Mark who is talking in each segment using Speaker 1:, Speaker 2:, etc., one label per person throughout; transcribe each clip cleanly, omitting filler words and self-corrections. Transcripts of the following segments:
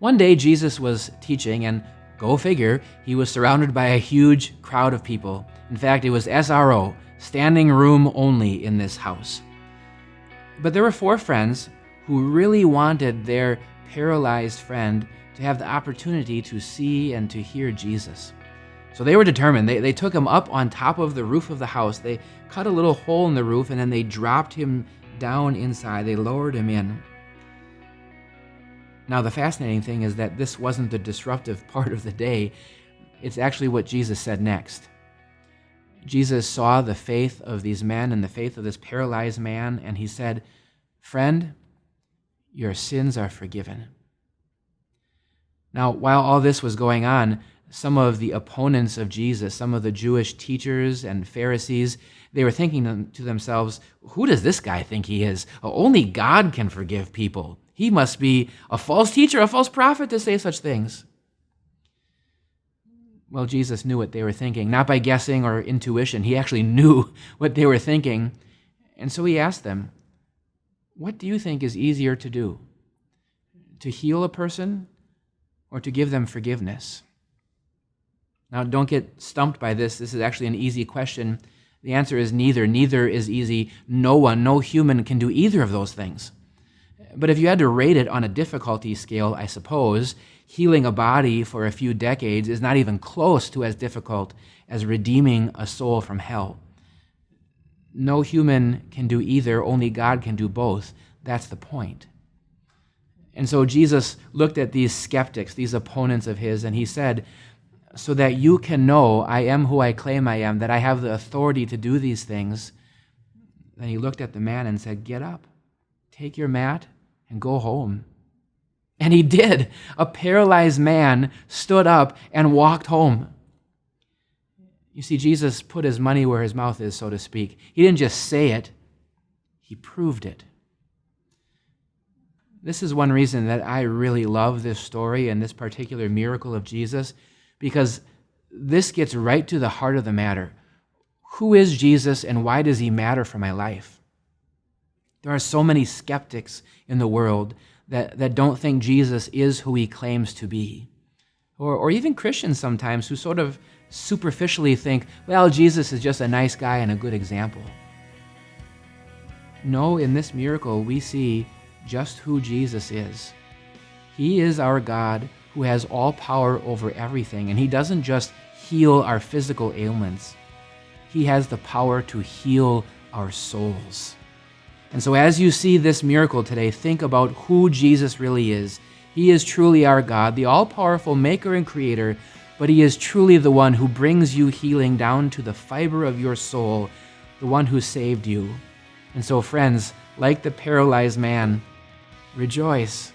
Speaker 1: One day Jesus was teaching, and go figure, he was surrounded by a huge crowd of people. In fact, it was SRO, standing room only in this house. But there were 4 friends who really wanted their paralyzed friend to have the opportunity to see and to hear Jesus. So they were determined. They took him up on top of the roof of the house. They cut a little hole in the roof, and then they dropped him down inside. They lowered him in. Now, the fascinating thing is that this wasn't the disruptive part of the day. It's actually what Jesus said next. Jesus saw the faith of these men and the faith of this paralyzed man, and he said, "Friend, your sins are forgiven." Now, while all this was going on, some of the opponents of Jesus, some of the Jewish teachers and Pharisees, they were thinking to themselves, who does this guy think he is? Only God can forgive people. He must be a false teacher, a false prophet to say such things. Well, Jesus knew what they were thinking, not by guessing or intuition. He actually knew what they were thinking. And so he asked them, what do you think is easier to do? To heal a person or to give them forgiveness? Now, don't get stumped by this. This is actually an easy question. The answer is neither. Neither is easy. No human can do either of those things. But if you had to rate it on a difficulty scale, I suppose, healing a body for a few decades is not even close to as difficult as redeeming a soul from hell. No human can do either. Only God can do both. That's the point. And so Jesus looked at these skeptics, these opponents of his, and he said, so that you can know I am who I claim I am, that I have the authority to do these things. Then he looked at the man and said, get up, take your mat, and go home. And he did. A paralyzed man stood up and walked home. You see, Jesus put his money where his mouth is, so to speak. He didn't just say it, he proved it. This is one reason that I really love this story and this particular miracle of Jesus, because this gets right to the heart of the matter. Who is Jesus and why does he matter for my life? There are so many skeptics in the world that don't think Jesus is who he claims to be. Or even Christians sometimes who sort of superficially think, well, Jesus is just a nice guy and a good example. No, in this miracle we see just who Jesus is. He is our God who has all power over everything, and he doesn't just heal our physical ailments. He has the power to heal our souls. And so as you see this miracle today, think about who Jesus really is. He is truly our God, the all-powerful maker and creator, but he is truly the one who brings you healing down to the fiber of your soul, the one who saved you. And so, friends, like the paralyzed man, rejoice.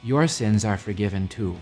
Speaker 1: Your sins are forgiven too.